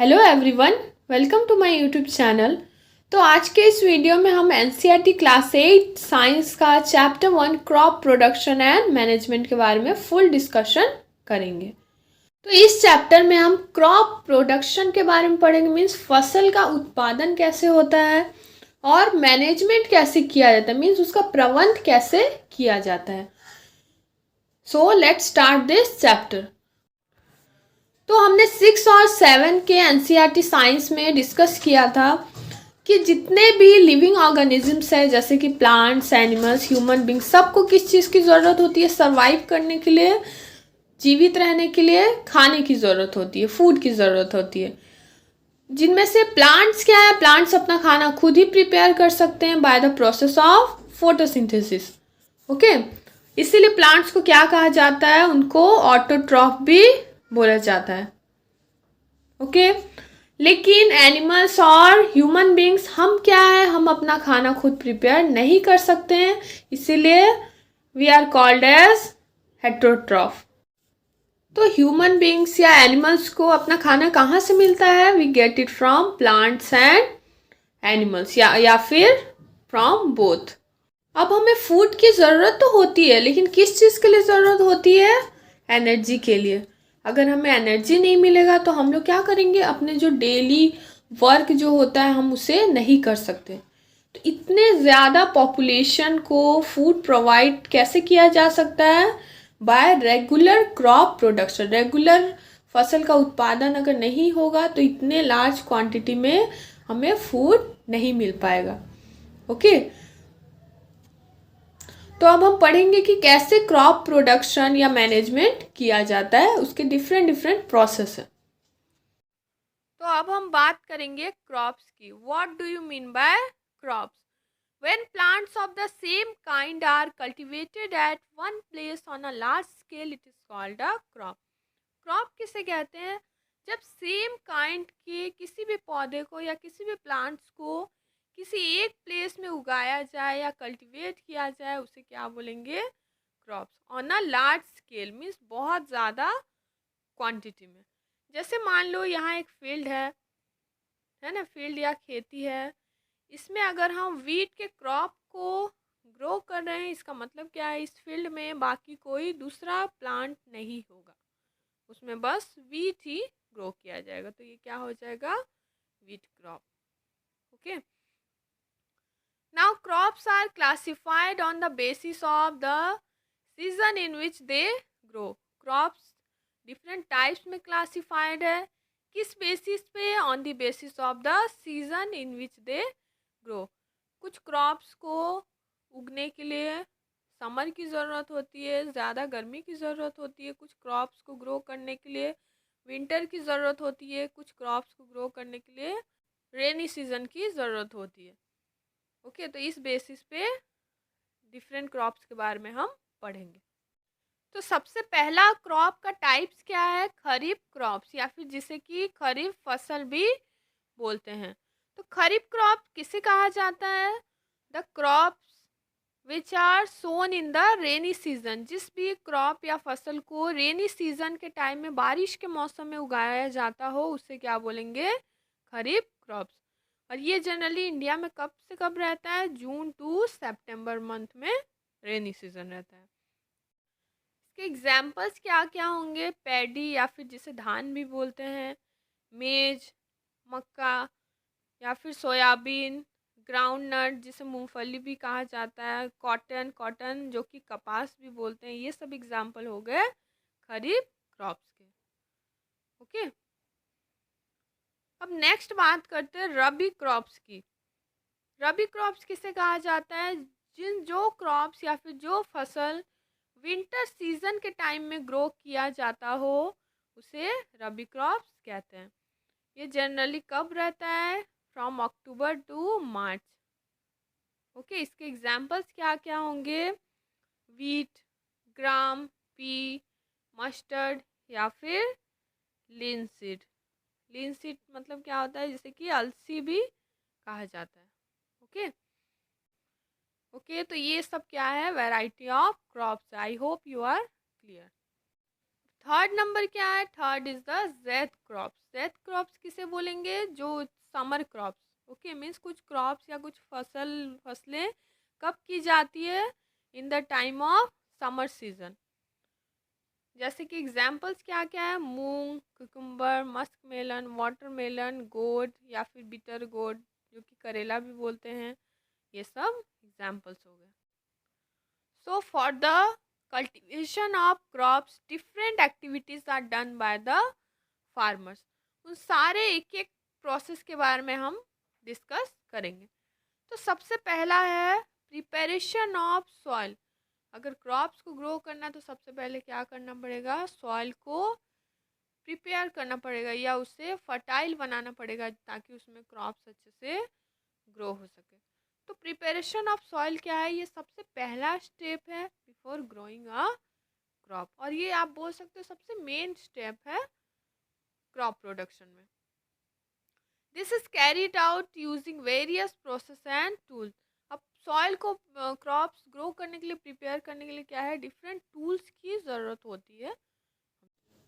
Hello everyone, welcome to my YouTube channel. तो आज के इस वीडियो में हम एनसीईआरटी क्लास 8 साइंस का chapter 1 crop production and management के बारे में फुल डिस्कशन करेंगे। तो इस चैप्टर में हम क्रॉप प्रोडक्शन के बारे में पढ़ेंगे, मीन्स फसल का उत्पादन कैसे होता है और मैनेजमेंट कैसे किया जाता है, मीन्स उसका प्रबंध कैसे किया जाता है। So let's start this chapter. तो हमने 6 और 7 के एनसीईआरटी साइंस में डिस्कस किया था कि जितने भी लिविंग ऑर्गेनिजम्स है, जैसे कि प्लांट्स, एनिमल्स, ह्यूमन बींग्स, सबको किस चीज़ की ज़रूरत होती है? सर्वाइव करने के लिए, जीवित रहने के लिए खाने की ज़रूरत होती है, फूड की ज़रूरत होती है। जिनमें से प्लांट्स क्या है? प्लांट्स अपना खाना खुद ही प्रिपेयर कर सकते हैं by the process of photosynthesis. Okay, इसीलिए प्लांट्स को क्या कहा जाता है? उनको ऑटोट्रॉफ भी बोला जाता है। ओके, लेकिन एनिमल्स और ह्यूमन बींग्स हम क्या है? हम अपना खाना खुद प्रिपेयर नहीं कर सकते हैं, इसीलिए we are called as heterotroph. तो ह्यूमन बींग्स या एनिमल्स को अपना खाना कहाँ से मिलता है? We get it from plants and animals, या फिर फ्रॉम बोथ। अब हमें फूड की ज़रूरत तो होती है, लेकिन किस चीज़ के लिए ज़रूरत होती है? एनर्जी के लिए। अगर हमें एनर्जी नहीं मिलेगा तो हम लोग क्या करेंगे? अपने जो डेली वर्क जो होता है हम उसे नहीं कर सकते। तो इतने ज़्यादा पॉपुलेशन को फूड प्रोवाइड कैसे किया जा सकता है? Bye regular crop production. Regular फसल का उत्पादन अगर नहीं होगा तो इतने लार्ज क्वांटिटी में हमें फूड नहीं मिल पाएगा। ओके, तो अब हम पढ़ेंगे कि कैसे क्रॉप प्रोडक्शन या मैनेजमेंट किया जाता है, उसके डिफरेंट डिफरेंट प्रोसेस है। तो अब हम बात करेंगे क्रॉप्स की। What do you mean by crops? When plants of the same kind are cultivated at one place on a large scale, it is called a crop. Crop किसे कहते हैं? जब सेम काइंड के किसी भी पौधे को या किसी भी प्लांट्स को किसी एक प्लेस में उगाया जाए या कल्टीवेट किया जाए, उसे क्या बोलेंगे? Crops. On a large scale means बहुत ज़्यादा क्वांटिटी में। जैसे मान लो यहाँ एक फील्ड है ना, फील्ड या खेती है। इसमें अगर हम वीट के क्रॉप को ग्रो कर रहे हैं, इसका मतलब क्या है? इस फील्ड में बाकी कोई दूसरा प्लांट नहीं होगा, उसमें बस वीट ही ग्रो किया जाएगा, तो ये क्या हो जाएगा? Wheat crop. Okay, now crops are classified on the basis of the season in which they grow. Crops different types में क्लासिफाइड है। किस बेसिस पे? On the basis of the season in which they grow. कुछ crops को उगने के लिए summer की ज़रूरत होती है, ज़्यादा गर्मी की ज़रूरत होती है। कुछ क्रॉप्स को ग्रो करने के लिए विंटर की ज़रूरत होती है। कुछ क्रॉप्स को ग्रो करने के लिए रेनी सीजन की ज़रूरत होती है। ओके, तो इस बेसिस पे डिफरेंट क्रॉप्स के बारे में हम पढ़ेंगे। तो सबसे पहला क्रॉप का टाइप्स क्या है? खरीफ क्रॉप्स, या फिर जिसे कि खरीफ फसल भी बोलते हैं। तो खरीफ क्रॉप किसे कहा जाता है? The crops which are sown in the rainy season. जिस भी क्रॉप या फसल को रेनी सीजन के टाइम में, बारिश के मौसम में उगाया जाता हो, उसे क्या बोलेंगे? खरीफ क्रॉप्स। और ये जनरली इंडिया में कब से कब रहता है? जून टू सितंबर मंथ में रेनी सीजन रहता है। इसके एग्जाम्पल्स क्या क्या होंगे? पैडी, या फिर जिसे धान भी बोलते हैं, मेज, मक्का, या फिर सोयाबीन, ग्राउंड नट जिसे मूंगफली भी कहा जाता है, कॉटन, कॉटन जो कि कपास भी बोलते हैं। ये सब एग्जाम्पल हो गए खरीफ क्रॉप्स के। ओके, अब नेक्स्ट बात करते हैं रबी क्रॉप्स की। रबी क्रॉप्स किसे कहा जाता है? जो क्रॉप्स या फिर जो फसल विंटर सीजन के टाइम में ग्रो किया जाता हो, उसे रबी क्रॉप्स कहते हैं। ये जनरली कब रहता है? From October to March. Okay, इसके एग्जाम्पल्स क्या क्या होंगे? वीट, ग्राम, पी, मस्टर्ड, या फिर लिनसीड। लिनसीड मतलब क्या होता है? जैसे कि अलसी भी कहा जाता है। ओके ओके, तो ये सब क्या है? Variety of crops. I hope you are clear. Third number क्या है? Third is the zaid crops. Zaid crops किसे बोलेंगे? जो समर क्रॉप्स। ओके, मीन्स कुछ क्रॉप्स या कुछ फसलें कब की जाती है? In the time of summer season. जैसे कि एग्जाम्पल्स क्या क्या है? Moong, cucumber, musk melon, watermelon, gourd या फिर बिटर गोड, जो कि करेला भी बोलते हैं। ये सब एग्जाम्पल्स हो गए। So for the cultivation of crops, different activities are done by the farmers. उन सारे एक एक प्रोसेस के बारे में हम डिस्कस करेंगे। तो सबसे पहला है प्रिपरेशन ऑफ सॉइल। अगर क्रॉप्स को ग्रो करना तो सबसे पहले क्या करना पड़ेगा? सॉइल को प्रिपेयर करना पड़ेगा या उसे फर्टाइल बनाना पड़ेगा ताकि उसमें क्रॉप्स अच्छे से ग्रो हो सके। तो प्रिपरेशन ऑफ सॉइल क्या है? ये सबसे पहला स्टेप है बिफोर ग्रोइंग अ क्रॉप, और ये आप बोल सकते हो सबसे मेन स्टेप है क्रॉप प्रोडक्शन में। This is carried out using various process and tools. अब सॉइल को क्रॉप्स ग्रो करने के लिए, प्रिपेयर करने के लिए क्या है? डिफरेंट टूल्स की ज़रूरत होती है।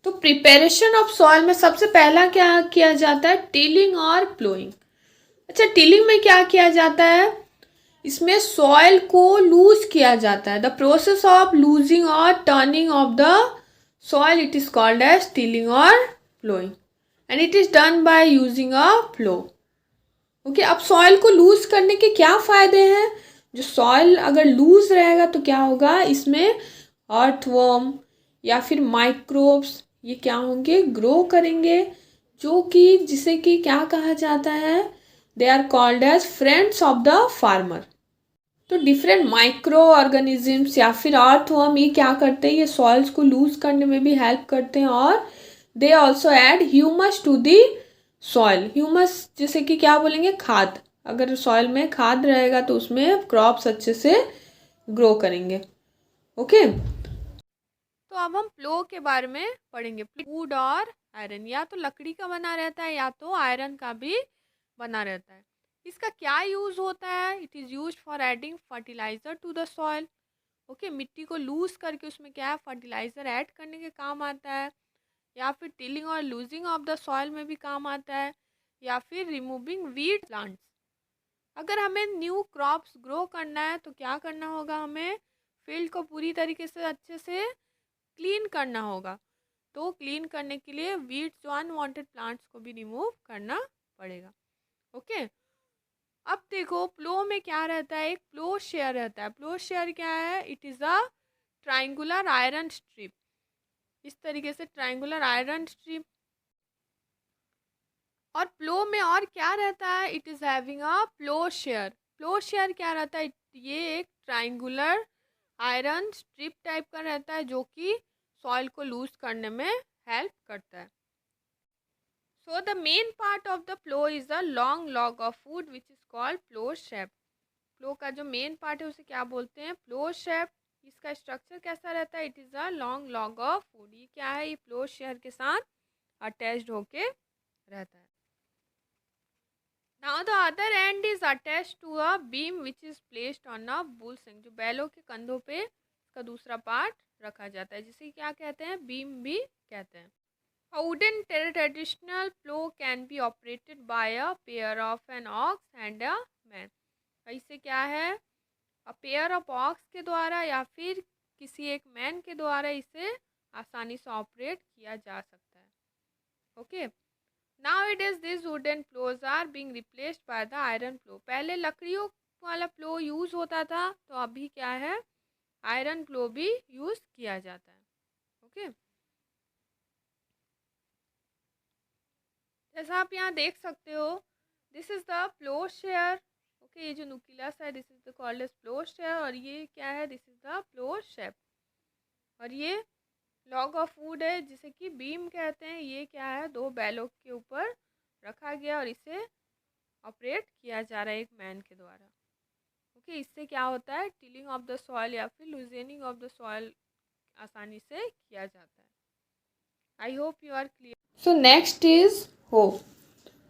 तो प्रिपरेशन ऑफ सॉइल में सबसे पहला क्या किया जाता है? टिलिंग और प्लोइंग। अच्छा, टिलिंग में क्या किया जाता है? इसमें सॉइल को लूज किया जाता है। द प्रोसेस ऑफ लूजिंग और turning off the soil, it is called as tilling और ploughing, and it is done by using a plough. Okay, अब सॉइल को लूज करने के क्या फायदे हैं? जो सॉइल अगर लूज रहेगा तो क्या होगा? इसमें अर्थवर्म या फिर माइक्रोब्स ये क्या होंगे? ग्रो करेंगे, जो कि जिसे कि क्या कहा जाता है? They are called as friends of the farmer. तो डिफरेंट माइक्रो ऑर्गेनिजम्स या फिर अर्थवर्म ये क्या करते हैं? ये सॉइल्स को लूज करने में भी हेल्प करते हैं, और they also add humus to the soil. Humus जैसे कि क्या बोलेंगे? खाद। अगर सॉइल में खाद रहेगा तो उसमें क्रॉप्स अच्छे से ग्रो करेंगे। ओके, तो अब हम प्लो के बारे में पढ़ेंगे। वुड और आयरन, या तो लकड़ी का बना रहता है या तो आयरन का भी बना रहता है। इसका क्या यूज़ होता है? It is use for adding fertilizer to the soil. Okay, मिट्टी को लूज करके उसमें क्या है? फर्टिलाइज़र ऐड करने के काम आता है, या फिर टिलिंग और लूजिंग ऑफ द सॉइल में भी काम आता है, या फिर रिमूविंग वीड प्लांट्स। अगर हमें न्यू क्रॉप्स ग्रो करना है तो क्या करना होगा? हमें फील्ड को पूरी तरीके से अच्छे से क्लीन करना होगा। तो क्लीन करने के लिए वीड्स, जो अनवांटेड प्लांट्स को भी रिमूव करना पड़ेगा। ओके, अब देखो प्लो में क्या रहता है? एक प्लो शेयर रहता है। प्लो शेयर क्या है? It is a triangular iron strip. इस तरीके से ट्राइंगुलर आयरन स्ट्रिप। और प्लो में और क्या रहता है? It is having a plough share. Plough share क्या रहता है? ये एक ट्राइंगुलर आयरन स्ट्रिप टाइप का रहता है, जो कि सॉइल को लूज करने में हेल्प करता है। So the main part of the plow is a long log of wood which is called plow shaft. प्लो का जो मेन पार्ट है उसे क्या बोलते हैं? प्लो शेप। इसका स्ट्रक्चर कैसा रहता है? It is a long log of would. ये क्या है? ये प्लो शेयर के साथ अटैच्ड होके रहता है। Now the other end is attached to a beam which is placed on a bull sing. जो बैलों के कंधों पे इसका दूसरा पार्ट रखा जाता है, जिसे क्या कहते हैं? बीम भी कहते हैं। A wooden traditional plow can be operated by a pair of an ox and a man. इससे क्या है? अ पेयर ऑफ ऑक्स के द्वारा या फिर किसी एक मैन के द्वारा इसे आसानी से ऑपरेट किया जा सकता है। Okay, now it is this wooden ploughs are being replaced by the iron plough. पहले लकड़ियों वाला प्लो यूज होता था, तो अभी क्या है? आयरन प्लो भी यूज किया जाता है। ओके, जैसा आप यहाँ देख सकते हो, this is the plough share. Okay, ये जो नुकीला सा है this is the called as plough share, और ये क्या है? This is the plough shape. और ये लॉग ऑफ वुड है जिसे कि बीम कहते हैं। ये क्या है? दो बैलों के ऊपर रखा गया और इसे ऑपरेट किया जा रहा है एक मैन के द्वारा। ओके, इससे क्या होता है? टिलिंग ऑफ द सॉइल या फिर लूजनिंग ऑफ द सॉइल आसानी से किया जाता है। I hope you are clear. So next is hoe.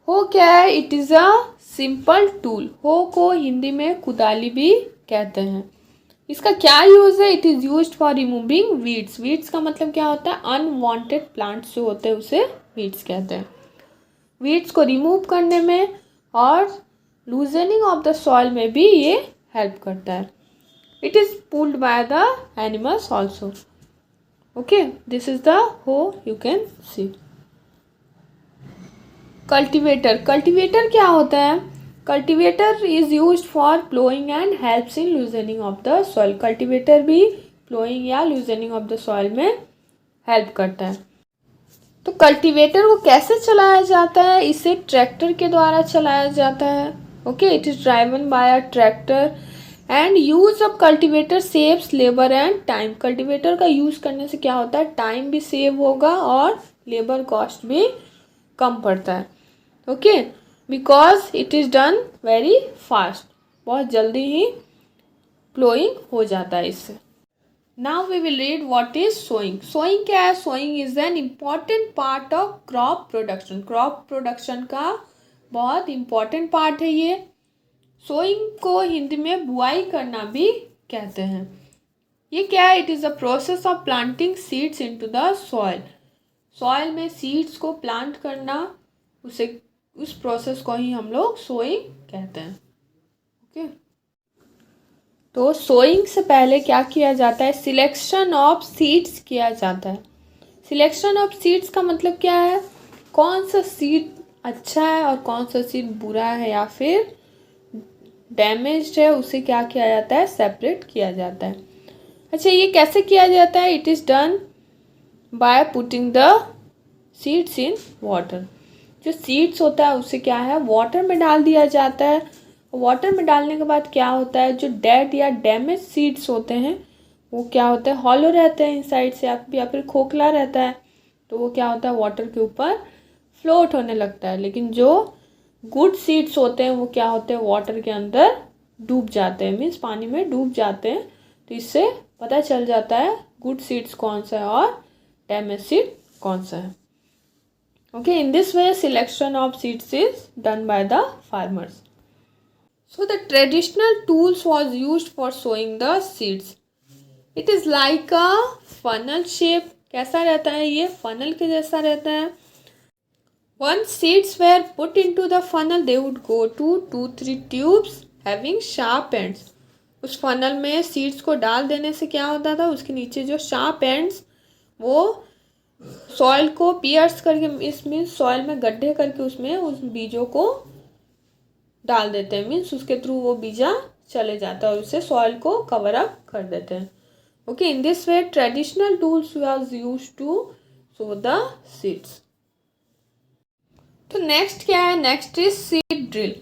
Hoe क्या है? It is a simple tool. Hoe को हिंदी में कुदाली भी कहते हैं। इसका क्या यूज़ है? It is used for removing weeds. Weeds का मतलब क्या होता है? अनवांटेड प्लांट्स जो होते हैं उसे वीड्स कहते हैं। वीड्स को रिमूव करने में और लूजनिंग ऑफ द सॉइल में भी ये हेल्प करता है। It is pulled by the animals also. Okay, this is the hoe you can see. Cultivator. Cultivator क्या होता है? Cultivator is used for ploughing and helps in loosening of the soil. Cultivator भी ploughing या loosening of the soil में help करता है। तो cultivator को कैसे चलाया जाता है? इसे ट्रैक्टर के द्वारा चलाया जाता है। Okay, it is driven by a tractor and use of cultivator saves labour and time. Cultivator का यूज करने से क्या होता है? टाइम भी सेव होगा और लेबर कॉस्ट भी कम पड़ता है। Okay, because it is done very fast, बहुत जल्दी ही प्लोइंग हो जाता है इससे। Now we will read what is sowing. Sowing क्या है? Sowing is an important part of crop production. Crop production का बहुत important part है ये। Sowing को हिंदी में बुआई करना भी कहते हैं। ये क्या है? It is a process of planting seeds into the soil. Soil में seeds को plant करना, उस process को ही हम लोग sowing कहते हैं। Okay? तो सोइंग से पहले क्या किया जाता है? सिलेक्शन ऑफ सीड्स किया जाता है। सिलेक्शन ऑफ सीड्स का मतलब क्या है? कौन सा सीड अच्छा है और कौन सा सीड बुरा है या फिर डैमेज्ड है, उसे क्या किया जाता है? सेपरेट किया जाता है। अच्छा, ये कैसे किया जाता है? It is done by putting the seeds in water. जो सीड्स होता है उसे क्या है? वाटर में डाल दिया जाता है। वाटर में डालने के बाद क्या होता है? जो डेड या डैमेज सीड्स होते हैं वो क्या होते हैं? हॉलो रहते हैं इनसाइड से, या फिर खोखला रहता है, तो वो क्या होता है? वाटर के ऊपर फ्लोट होने लगता है। लेकिन जो गुड सीड्स होते हैं वो क्या होते हैं? वाटर के अंदर डूब जाते हैं, मीन्स पानी में डूब जाते हैं। तो इससे पता चल जाता है गुड सीड्स कौन सा है और डैमेज सीड कौन सा है। Okay, in this way selection of seeds is done by the farmers. So the traditional tools was used for sowing the seeds. It is like a funnel shape. कैसा रहता है ये? funnel के जैसा रहता है. Once seeds were put into the funnel, they would go to 2-3 tubes having sharp ends. उस funnel में seeds को डाल देने से क्या होता था? उसके नीचे जो sharp ends वो soil को pierce करके, इसमें soil में गड्ढे करके उसमें उस बीजों को डाल देते हैं। मीन्स उसके थ्रू वो बीजा चले जाता है और उससे सॉइल को कवर अप कर देते हैं। Okay, in this way traditional tools was used to sow the seeds. तो नेक्स्ट क्या है? Next is seed drill.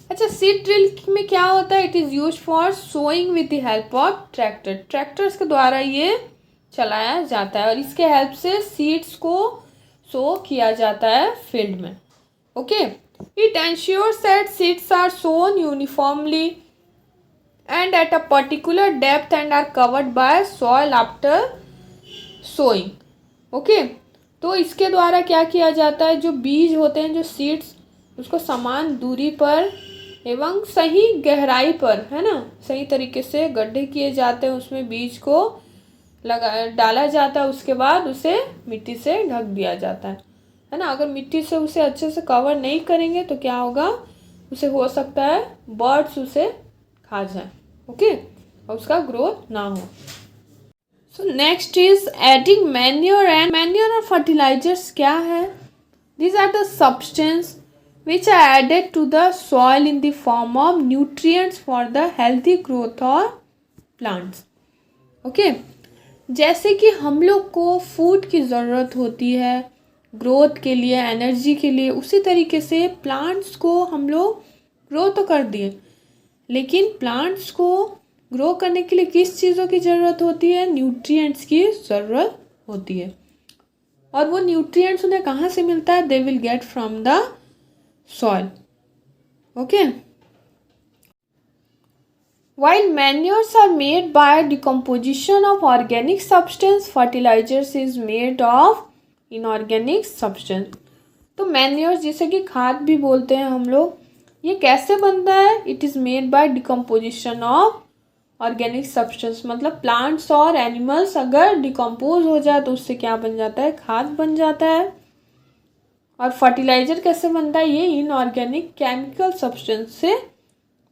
अच्छा, सीड ड्रिल में क्या होता है? It is use for sowing with the help of tractor. Tractors के द्वारा ये चलाया जाता है और इसके हेल्प से सीड्स को सो किया जाता है फील्ड में। Okay, it ensures that seeds are sown uniformly and at a particular depth and are covered by soil after sowing. Okay, तो इसके द्वारा क्या किया जाता है? जो बीज होते हैं, जो सीड्स, उसको समान दूरी पर एवं सही गहराई पर, है ना, सही तरीके से गड्ढे किए जाते हैं, उसमें बीज को डाला जाता है। उसके बाद उसे मिट्टी से ढक दिया जाता है ना। अगर मिट्टी से उसे अच्छे से कवर नहीं करेंगे तो क्या होगा? उसे हो सकता है बर्ड्स उसे खा जाए। ओके, और उसका ग्रोथ ना हो। So next is adding manure and manure और फर्टिलाइजर्स क्या है? These are the substance which are added to the soil in the form of nutrients for the healthy growth of plants. Okay, जैसे कि हम लोग को फूड की ज़रूरत होती है ग्रोथ के लिए, एनर्जी के लिए, उसी तरीके से प्लांट्स को हम लोग ग्रो तो कर दिए, लेकिन प्लांट्स को ग्रो करने के लिए किस चीज़ों की ज़रूरत होती है? न्यूट्रिएंट्स की ज़रूरत होती है। और वो न्यूट्रिएंट्स उन्हें कहाँ से मिलता है? They will get from the soil. Okay, while manures are made by decomposition of organic substance, fertilizers is made of inorganic substance. तो मैन्योर जिसे कि खाद भी बोलते हैं हम लोग, ये कैसे बनता है? It is made by decomposition of organic substance मतलब प्लांट्स और एनिमल्स अगर डिकम्पोज हो जाए तो उससे क्या बन जाता है, खाद बन जाता है। और फर्टिलाइजर कैसे बनता है, ये इनऑर्गेनिक केमिकल सब्सटेंस से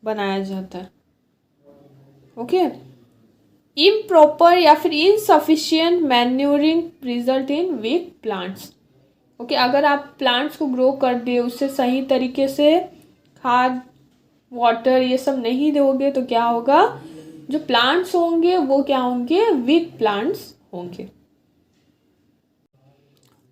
बनाया जाता है। ओके, इम्प्रॉपर या फिर insufficient manuring result in weak plants. Okay, अगर आप प्लांट्स को ग्रो कर दिए, उससे सही तरीके से खाद, वाटर ये सब नहीं दोगे तो क्या होगा, जो प्लांट्स होंगे वो क्या होंगे, वीक प्लांट्स होंगे।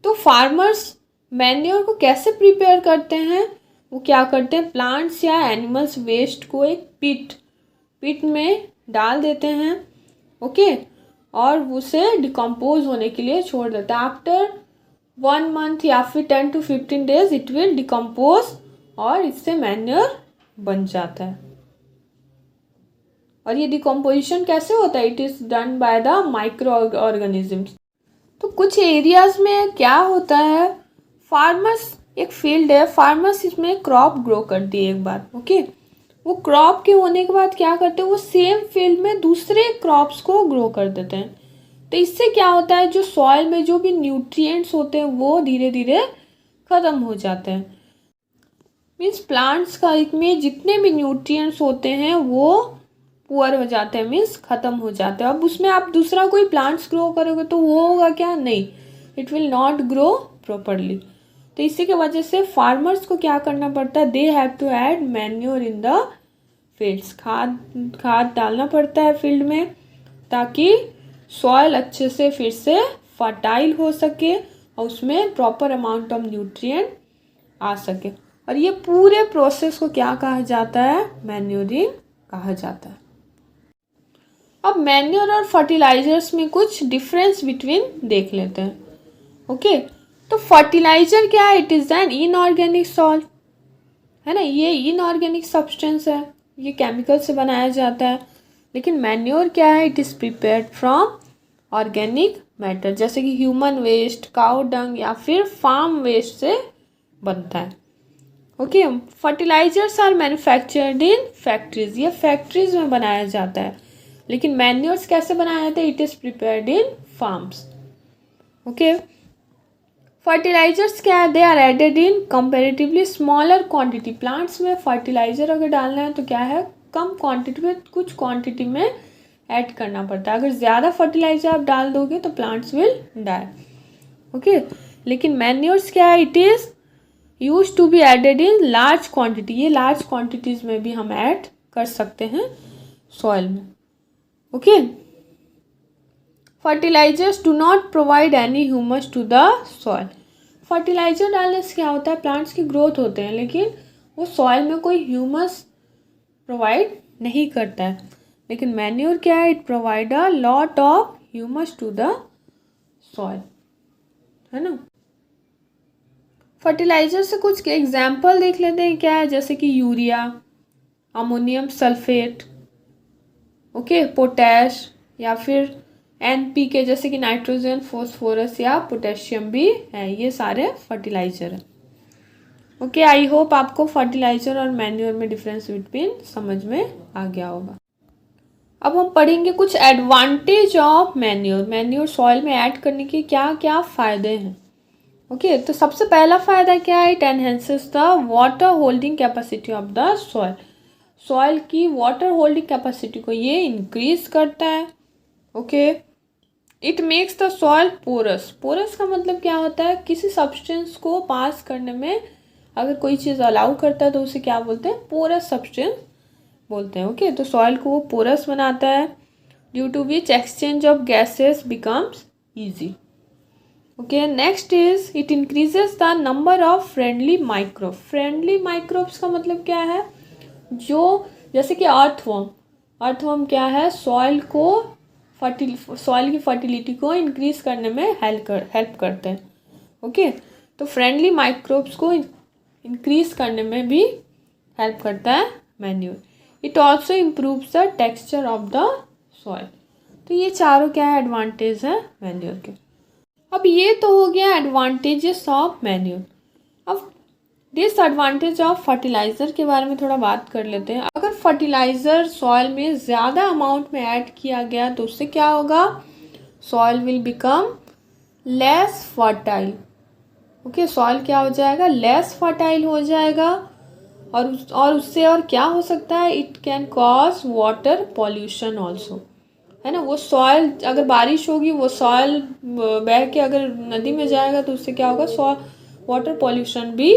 तो फार्मर्स मैन्योर को कैसे प्रिपेयर करते हैं, वो क्या करते हैं, प्लांट्स या एनिमल्स वेस्ट को एक पिट में डाल देते हैं। ओके, और उसे डिकम्पोज होने के लिए छोड़ देते हैं। आफ्टर 1 मंथ या फिर 10 to 15 days it will decompose और इससे मैन्योर बन जाता है। और ये डिकम्पोजिशन कैसे होता है, it is done by the micro organisms. तो कुछ एरियाज में क्या होता है, फार्मर्स, एक फील्ड है, फार्मर्स इसमें क्रॉप ग्रो करती है एक बार। ओके, वो क्रॉप के होने के बाद क्या करते हैं, वो सेम फील्ड में दूसरे क्रॉप्स को ग्रो कर देते हैं। तो इससे क्या होता है, जो सॉइल में जो भी न्यूट्रिएंट्स होते हैं वो धीरे धीरे ख़त्म हो जाते हैं। मीन्स प्लांट्स का में जितने भी न्यूट्रिएंट्स होते हैं वो पुअर हो जाते हैं, मीन्स ख़त्म हो जाते हैं। अब उसमें आप दूसरा कोई प्लांट्स ग्रो करोगे तो वो होगा क्या, नहीं, it will not grow properly. तो इसी की वजह से फार्मर्स को क्या करना पड़ता है, they have to add manure in the fields, खाद डालना पड़ता है फील्ड में, ताकि सॉइल अच्छे से फिर से फर्टाइल हो सके और उसमें प्रॉपर अमाउंट ऑफ न्यूट्रिएंट आ सके। और ये पूरे प्रोसेस को क्या कहा जाता है, मैन्योरिंग कहा जाता है। अब मैन्योर और फर्टिलाइजर्स में कुछ डिफरेंस बिटवीन देख लेते हैं। ओके, तो फर्टिलाइजर क्या है, it is an inorganic salt, है ना, ये इनऑर्गेनिक सब्सटेंस है, ये केमिकल से बनाया जाता है। लेकिन मैन्योर क्या है, it is prepared from organic matter, जैसे कि ह्यूमन वेस्ट, काउ डंग या फिर फार्म वेस्ट से बनता है। Okay, fertilizers are manufactured in factories, ये फैक्ट्रीज में बनाया जाता है। लेकिन मैन्योर्स कैसे बनाया जाता है, it is prepared in farms. Okay, fertilizers क्या है, they are added in comparatively smaller quantity. Plants में फर्टिलाइजर अगर डालना है तो क्या है, कम क्वांटिटी में, कुछ क्वांटिटी में ऐड करना पड़ता है। अगर ज़्यादा फर्टिलाइजर आप डाल दोगे तो प्लांट्स विल डाई। ओके, लेकिन मैन्योर्स क्या है, it is use to be added in large quantity, ये लार्ज क्वांटिटीज़ में भी हम ऐड कर सकते हैं सॉइल में। Okay, fertilizers do not provide any humus to the soil. Fertilizer डालने से क्या होता है, प्लांट्स की ग्रोथ होते हैं, लेकिन वो सॉइल में कोई ह्यूमस प्रोवाइड नहीं करता है। लेकिन मैन्योर क्या है, it provide a lot of humus to the soil, है ना। फर्टिलाइजर से कुछ एग्जाम्पल देख लेते हैं, क्या है, जैसे कि urea, ammonium sulphate, okay, potash, या फिर NPK जैसे कि नाइट्रोजन, फॉस्फोरस या पोटेशियम भी है, ये सारे फर्टिलाइजर है। ओके, आई होप आपको फर्टिलाइजर और मैन्योर में डिफरेंस बिटवीन समझ में आ गया होगा। अब हम पढ़ेंगे कुछ advantage of manure. Manure soil में ऐड करने के क्या क्या फ़ायदे हैं। ओके, तो सबसे पहला फ़ायदा क्या है, it enhances the water holding capacity of the soil. Soil की वाटर होल्डिंग कैपेसिटी को ये इंक्रीज करता है। Okay, it makes the soil porous. Porous का मतलब क्या होता है, किसी सब्सटेंस को पास करने में अगर कोई चीज़ अलाउ करता है तो उसे क्या बोलते हैं, पोरस सब्सटेंस बोलते हैं। ओके, तो सॉइल को वो पोरस बनाता है, due to which exchange of gases becomes easy. Okay, next is it increases the number of friendly microbe. Friendly microbes का मतलब क्या है, जो जैसे कि अर्थवर्म क्या है, सॉइल की फर्टिलिटी को इंक्रीज करने में हेल्प करते हैं। ओके, तो फ्रेंडली माइक्रोब्स को इंक्रीज करने में भी हेल्प करता है manure. It also improves the texture of the soil. तो ये चारों क्या है, एडवांटेज है मैन्योर के। अब ये तो हो गया एडवांटेजेस ऑफ मैन्योर। अब डिसएडवांटेज ऑफ फर्टिलाइज़र के बारे में थोड़ा बात कर लेते हैं। अगर फर्टिलाइज़र सॉइल में ज़्यादा अमाउंट में ऐड किया गया तो उससे क्या होगा, soil will become less fertile. Okay, soil क्या हो जाएगा, लेस फर्टाइल हो जाएगा। और उससे और क्या हो सकता है, it can cause water pollution also, है ना। वो सॉइल, अगर बारिश होगी वो सॉइल बह के अगर नदी में जाएगा तो उससे क्या होगा, सॉइल वाटर पॉल्यूशन भी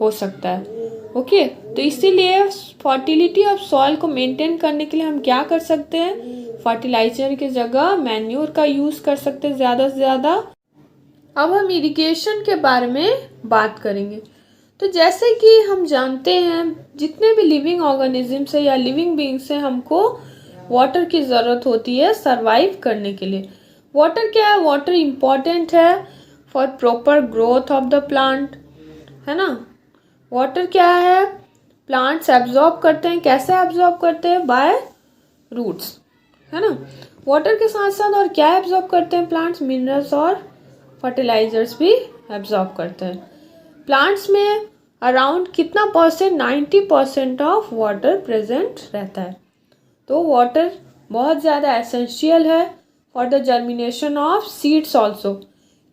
हो सकता है। ओके, तो इसीलिए फर्टिलिटी ऑफ सॉइल को मेंटेन करने के लिए हम क्या कर सकते हैं, फर्टिलाइजर की जगह मैन्योर का यूज़ कर सकते हैं ज़्यादा से ज़्यादा। अब हम इरिगेशन के बारे में बात करेंगे। तो जैसे कि हम जानते हैं जितने भी लिविंग ऑर्गेनिज्म है या लिविंग बीइंग्स हैं, हमको वाटर की ज़रूरत होती है सरवाइव करने के लिए। वाटर क्या है, वाटर इम्पॉर्टेंट है for proper growth of the plant, है ना। वाटर क्या है, प्लांट्स एब्जॉर्ब करते हैं, कैसे एब्जॉर्ब करते हैं, बाय रूट्स, है ना। वाटर के साथ साथ और क्या एब्जॉर्ब करते हैं प्लांट्स, मिनरल्स और फर्टिलाइजर्स भी एब्जॉर्ब करते हैं। प्लांट्स में अराउंड कितना परसेंट, 90% ऑफ वाटर प्रेजेंट रहता है। तो वाटर बहुत ज़्यादा एसेंशियल है for the germination of seeds also.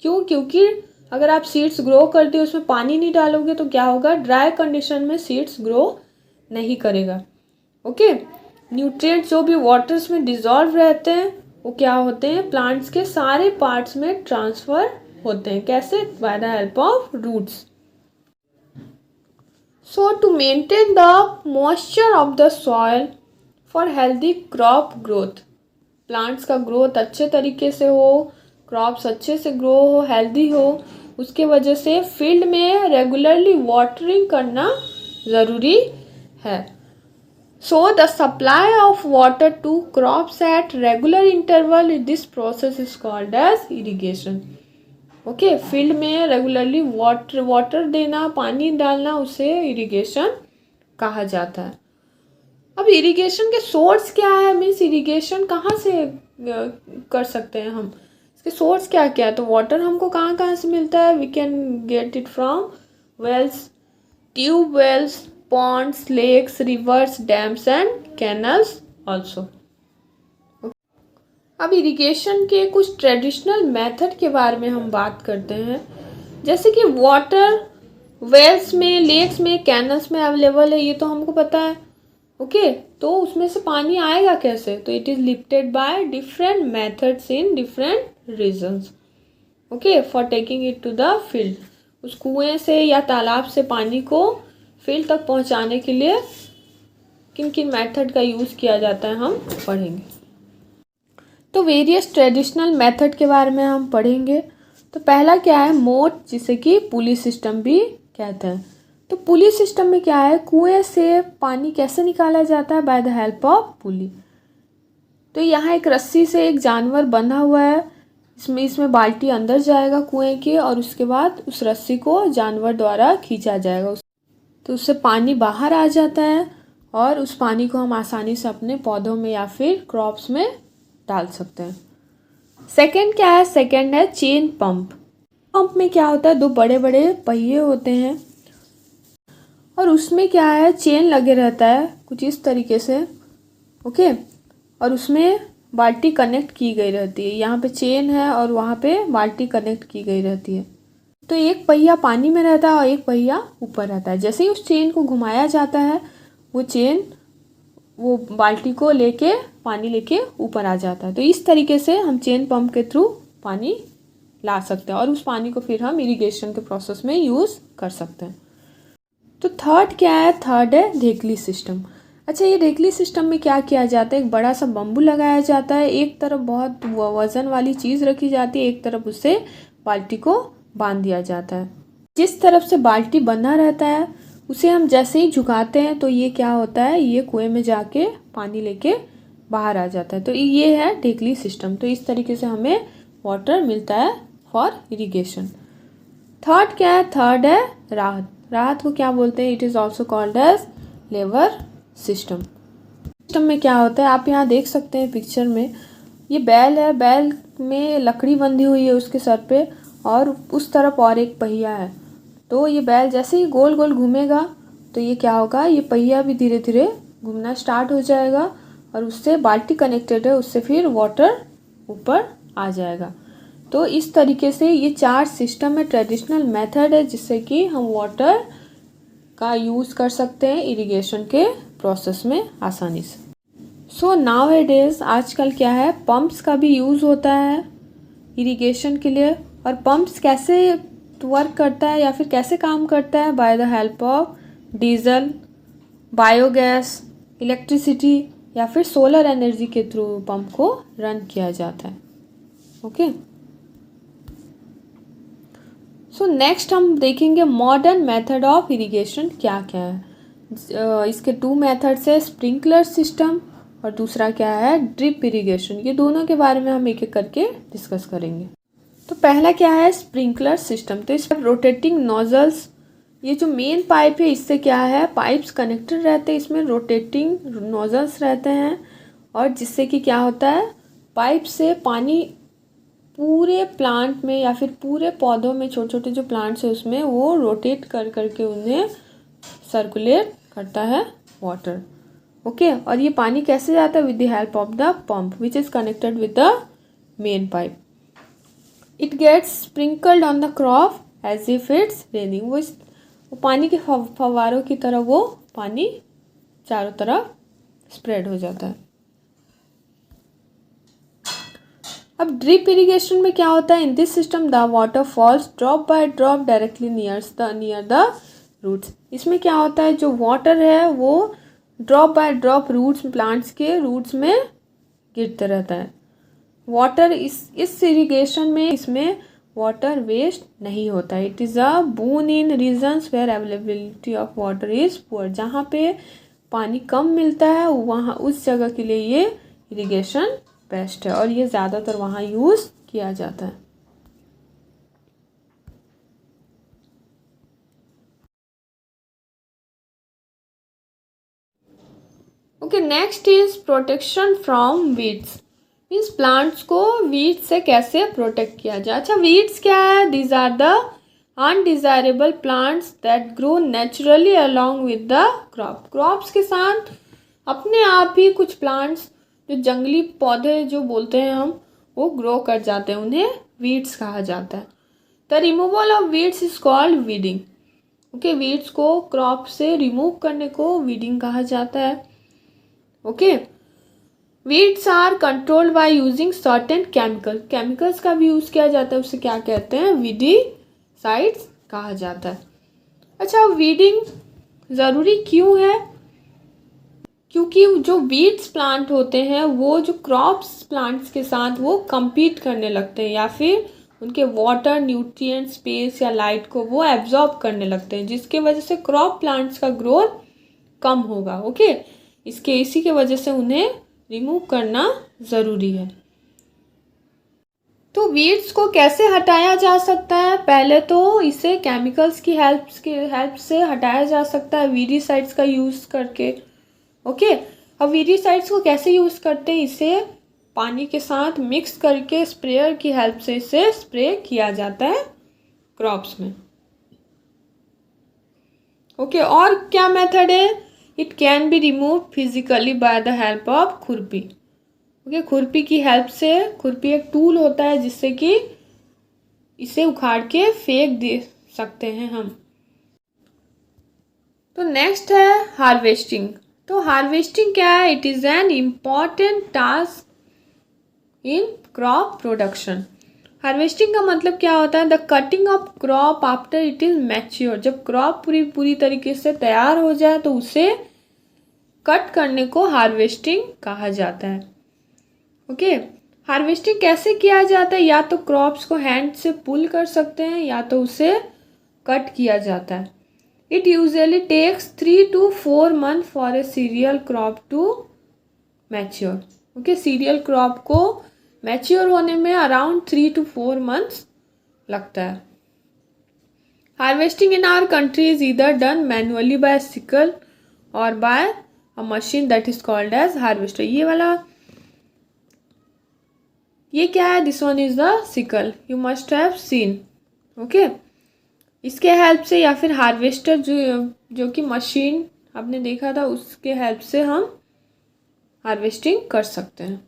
क्यों, क्योंकि अगर आप सीड्स ग्रो करते हो उसमें पानी नहीं डालोगे तो क्या होगा, ड्राई कंडीशन में सीड्स ग्रो नहीं करेगा। ओके, न्यूट्रिएंट्स जो भी वाटर्स में डिजॉल्व रहते हैं वो क्या होते हैं, प्लांट्स के सारे पार्ट्स में ट्रांसफ़र होते हैं। कैसे, by the help of roots. So to maintain the moisture of the soil for healthy crop growth, plants का ग्रोथ अच्छे तरीके से हो, क्रॉप्स अच्छे से ग्रो हो, हेल्दी हो, उसके वजह से फील्ड में रेगुलरली वाटरिंग करना ज़रूरी है। So the supply of water to crops at regular interval, this process is called as irrigation. Okay, field में रेगुलरली वाटर देना, पानी डालना, उसे इरिगेशन कहा जाता है। अब इरिगेशन के सोर्स क्या है, मीन्स इरिगेशन कहाँ से कर सकते हैं हम, इसके सोर्स क्या क्या है। तो वाटर हमको कहाँ कहाँ से मिलता है, we can get it from wells, tube wells, ponds, lakes, rivers, dams and canals also. अब इरिगेशन के कुछ ट्रेडिशनल मेथड के बारे में हम बात करते हैं। जैसे कि वाटर वेल्स में, लेक्स में, कैनल्स में अवेलेबल है, ये तो हमको पता है। ओके, तो उसमें से पानी आएगा कैसे, तो it is lifted by different methods in different regions. Okay, for taking it to the field, उस कुएं से या तालाब से पानी को फील्ड तक पहुंचाने के लिए किन किन मेथड का यूज़ किया जाता है हम पढ़ेंगे। तो वेरियस ट्रेडिशनल मेथड के बारे में हम पढ़ेंगे। तो पहला क्या है, मोट, जिसे कि पुली सिस्टम भी कहते हैं। तो पुली सिस्टम में क्या है, कुएं से पानी कैसे निकाला जाता है, bye the help of pulley. तो यहाँ एक रस्सी से एक जानवर बंधा हुआ है, इसमें बाल्टी अंदर जाएगा कुएं के, और उसके बाद उस रस्सी को जानवर द्वारा खींचा जाएगा, तो उससे पानी बाहर आ जाता है और उस पानी को हम आसानी से अपने पौधों में या फिर क्रॉप्स में डाल सकते हैं। सेकंड क्या है, सेकंड है चेन पंप। पंप में क्या होता है, दो बड़े बड़े पहिए होते हैं और उसमें क्या है, चेन लगे रहता है कुछ इस तरीके से। ओके, और उसमें बाल्टी कनेक्ट की गई रहती है, यहाँ पे चेन है और वहाँ पे बाल्टी कनेक्ट की गई रहती है। तो एक पहिया पानी में रहता है और एक पहिया ऊपर रहता है। जैसे ही उस चेन को घुमाया जाता है, वो चेन वो बाल्टी को लेके पानी लेके ऊपर आ जाता है। तो इस तरीके से हम चेन पंप के थ्रू पानी ला सकते हैं और उस पानी को फिर हम इरिगेशन के प्रोसेस में यूज़ कर सकते हैं। तो थर्ड क्या है, थर्ड है ढेकली सिस्टम। अच्छा, ये ढेकली सिस्टम में क्या किया जाता है, एक बड़ा सा बम्बू लगाया जाता है, एक तरफ बहुत वज़न वाली चीज़ रखी जाती है, एक तरफ उससे बाल्टी को बांध दिया जाता है। जिस तरफ से बाल्टी बंधा रहता है उसे हम जैसे ही झुकाते हैं तो ये क्या होता है, ये कुएं में जाके पानी लेके बाहर आ जाता है। तो ये है ढेकली सिस्टम। तो इस तरीके से हमें वाटर मिलता है फॉर इरिगेशन। थर्ड क्या है, थर्ड है राहत। राहत को क्या बोलते हैं, it is also called as lever system. System में क्या होता है, आप यहाँ देख सकते हैं पिक्चर में, ये बैल है, बैल में लकड़ी बंधी हुई है उसके सर पे और उस तरफ और एक पहिया है। तो ये बैल जैसे ही गोल गोल घूमेगा तो ये क्या होगा, ये पहिया भी धीरे धीरे घूमना स्टार्ट हो जाएगा और उससे बाल्टी कनेक्टेड है, उससे फिर वाटर ऊपर आ जाएगा। तो इस तरीके से ये 4 सिस्टम में ट्रेडिशनल मेथड है जिससे कि हम वाटर का यूज़ कर सकते हैं इरिगेशन के प्रोसेस में आसानी से। सो नाउ ए डेज आजकल क्या है, पंप्स का भी यूज़ होता है इरिगेशन के लिए। और पंप्स कैसे वर्क करता है या फिर कैसे काम करता है, bye the help of diesel, biogas, electricity या फिर सोलर एनर्जी के थ्रू पंप को रन किया जाता है। ओके, सो नेक्स्ट हम देखेंगे मॉडर्न मेथड ऑफ इरिगेशन क्या क्या है। इसके 2 मेथड्स है, स्प्रिंकलर सिस्टम और दूसरा क्या है, ड्रिप इरिगेशन। ये दोनों के बारे में हम एक एक करके डिस्कस करेंगे। तो पहला क्या है, स्प्रिंकलर सिस्टम। तो इसमें रोटेटिंग नोजल्स, ये जो मेन पाइप है इससे क्या है, पाइप्स कनेक्टेड रहते हैं, इसमें रोटेटिंग नोजल्स रहते हैं और जिससे कि क्या होता है, पाइप से पानी पूरे प्लांट में या फिर पूरे पौधों में, छोटे छोटे जो प्लांट्स है उसमें वो रोटेट कर करके उन्हें सर्कुलेट करता है वाटर। ओके, और ये पानी कैसे जाता है, with the help of the pump which is connected with the main pipe. It gets sprinkled on the crop as if it's raining. वो पानी के फव्वारों की तरह वो पानी चारों तरफ स्प्रेड हो जाता है। अब ड्रिप इरिगेशन में क्या होता है, in this system the water falls drop by drop directly near the roots. इसमें क्या होता है, जो वाटर है वो drop by drop roots, plants के रूट्स में गिरते रहता है। वाटर इस इरिगेशन में इसमें वाटर वेस्ट नहीं होता है। It is a boon in regions where availability of water is poor. जहाँ पे पानी कम मिलता है वहाँ उस जगह के लिए ये इरिगेशन बेस्ट है और ये ज़्यादातर वहाँ यूज़ किया जाता है। Okay, next is protection from weeds. Means plants को वीड्स से कैसे प्रोटेक्ट किया जाए। अच्छा, वीड्स क्या है, these are the undesirable plants that grow naturally along with the crop. Crops के साथ अपने आप ही कुछ प्लांट्स, जो जंगली पौधे जो बोलते हैं हम, वो ग्रो कर जाते हैं, उन्हें वीड्स कहा जाता है। The removal of weeds is called weeding. Okay, weeds को क्रॉप से रिमूव करने को वीडिंग कहा जाता है। Okay, weeds are controlled by using certain chemicals का भी यूज किया जाता है, उसे क्या कहते हैं, वीडीसाइड्स कहा जाता है। अच्छा, वीडिंग ज़रूरी क्यों है, क्योंकि जो वीड्स प्लांट होते हैं वो जो क्रॉप्स प्लांट्स के साथ वो compete करने लगते हैं या फिर उनके वाटर, न्यूट्रिएंट, स्पेस या लाइट को वो एब्जॉर्ब करने लगते हैं, जिसके वजह से क्रॉप प्लांट्स का ग्रोथ कम होगा। ओके, इसी के वजह से उन्हें रिमूव करना ज़रूरी है। तो वीड्स को कैसे हटाया जा सकता है, पहले तो इसे केमिकल्स की हेल्प से हटाया जा सकता है, वीडीसाइड्स का यूज़ करके। ओके, अब वीडीसाइड्स को कैसे यूज़ करते हैं, इसे पानी के साथ मिक्स करके स्प्रेयर की हेल्प से इसे स्प्रे किया जाता है क्रॉप्स में। ओके, और क्या मेथड है, it can be remove physically bye the help of खुरपी। ओके, खुरपी की हेल्प से, खुरपी एक टूल होता है जिससे कि इसे उखाड़ के फेंक दे सकते हैं हम। तो नेक्स्ट है हार्वेस्टिंग। तो हार्वेस्टिंग क्या है, it is an important task in crop production. Harvesting का मतलब क्या होता है, the cutting of crop after it is mature. जब क्रॉप पूरी तरीके से तैयार हो जाए तो उसे कट करने को हार्वेस्टिंग कहा जाता है। ओके, हार्वेस्टिंग कैसे किया जाता है, या तो क्रॉप्स को हैंड से पुल कर सकते हैं या तो उसे कट किया जाता है। It usually takes 3 to 4 months for a cereal crop to mature. Okay, cereal crop को मैच्योर होने में अराउंड 3 to 4 months लगता है। Harvesting in our country is either done manually by sickle और by a machine that is called as harvester. ये क्या है, this one is the sickle, you must have seen. Okay, इसके help से या फिर हार्वेस्टर जो कि मशीन आपने देखा था, उसके हेल्प से हम हार्वेस्टिंग कर सकते हैं।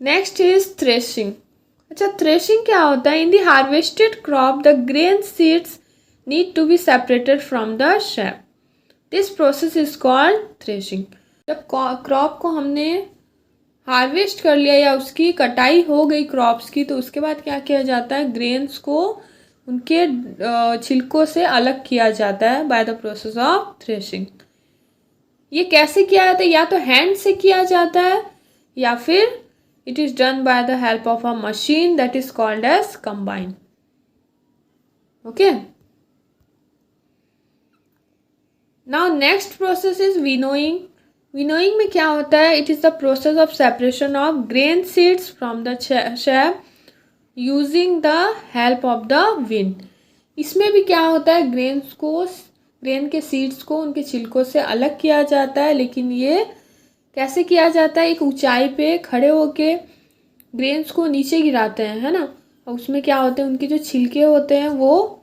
Next is threshing. अच्छा, थ्रेशिंग क्या होता है? In the harvested crop the grain seeds need to be separated from the chaff. This process is called threshing. जब क्रॉप को हमने हार्वेस्ट कर लिया या उसकी कटाई हो गई क्रॉप्स की, तो उसके बाद क्या किया जाता है? ग्रेन्स को उनके छिलकों से अलग किया जाता है by the process of threshing. ये कैसे किया जाता है? या तो हैंड से किया जाता है या फिर it is done by the help of a machine that is called as combine. Okay, now next process is winnowing. Winnowing में क्या होता है? It is the process of separation of grain seeds from the chaff using the help of the wind. इसमें भी क्या होता है? Grain के सीड्स को उनके छिलकों से अलग किया जाता है, लेकिन ये कैसे किया जाता है? एक ऊंचाई पे खड़े होके ग्रेन्स को नीचे गिराते हैं, है ना। और उसमें क्या होते हैं? उनके जो छिलके होते हैं वो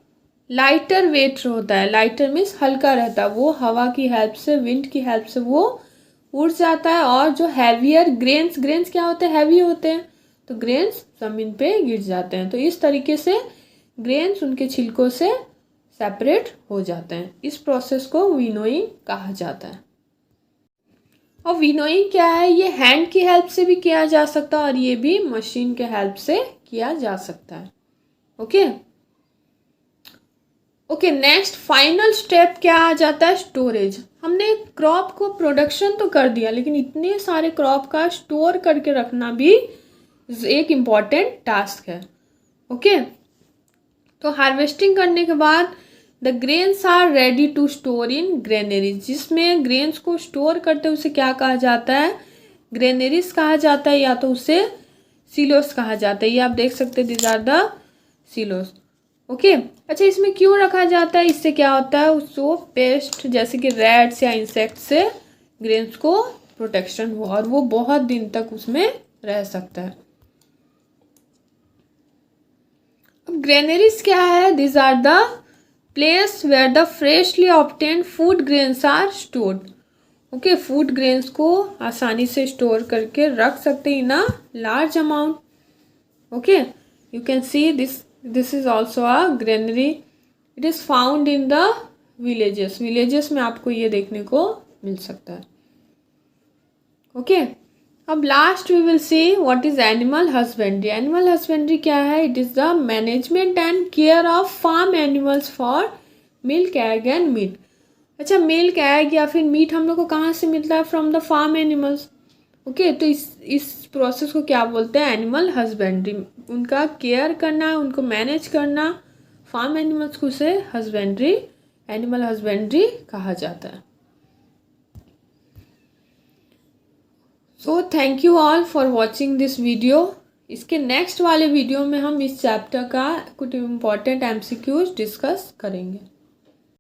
लाइटर वेट होता है। लाइटर मीन्स हल्का रहता है, वो हवा की हेल्प से, विंड की हेल्प से वो उड़ जाता है। और जो हैवियर ग्रेन्स क्या होते हैं? हैवी होते हैं, तो ग्रेन्स ज़मीन पे गिर जाते हैं। तो इस तरीके से ग्रेन्स उनके छिलकों से सेपरेट हो जाते हैं। इस प्रोसेस को विनोइंग कहा जाता है। और विनोइंग क्या है? ये हैंड की हेल्प से भी किया जा सकता है और ये भी मशीन के हेल्प से किया जा सकता है। ओके, नेक्स्ट फाइनल स्टेप क्या आ जाता है? स्टोरेज। हमने क्रॉप को प्रोडक्शन तो कर दिया, लेकिन इतने सारे क्रॉप का स्टोर करके रखना भी एक इम्पॉर्टेंट टास्क है। ओके, तो हार्वेस्टिंग करने के बाद the grains are ready to store in granaries. जिसमें ग्रेन्स को स्टोर करते हैं उसे क्या कहा जाता है? ग्रेनरीज कहा जाता है, या तो उसे सिलोस कहा जाता है। ये आप देख सकते हैं, these are the silos. Okay, अच्छा, इसमें क्यों रखा जाता है? इससे क्या होता है? उसको पेस्ट जैसे कि रैट्स या इंसेक्ट से ग्रेन्स को प्रोटेक्शन हो और वो बहुत दिन तक उसमें रह सकता है। अब ग्रेनरीज क्या है? This are the place where the freshly obtained food grains are stored. Okay, food grains को आसानी से स्टोर करके रख सकते हैं in a large amount. Okay, you can see this is also a granary. It is found in the villages में आपको ये देखने को मिल सकता है। ओके, अब last we will see what is animal husbandry. Animal husbandry क्या है? It is the management and care of farm animals for milk, egg and meat. अच्छा, मिल्क, एग या फिर मीट हम लोग को कहाँ से मिलता है? From the farm animals. Okay, तो इस प्रोसेस को क्या बोलते हैं? Animal husbandry. उनका केयर करना, उनको मैनेज करना, फार्म एनिमल्स को उसे हस्बेंड्री, एनिमल हस्बेंड्री कहा जाता है। So thank you all for watching this video. इसके नेक्स्ट वाले वीडियो में हम इस चैप्टर का कुछ इम्पोर्टेंट MCQs डिस्कस करेंगे।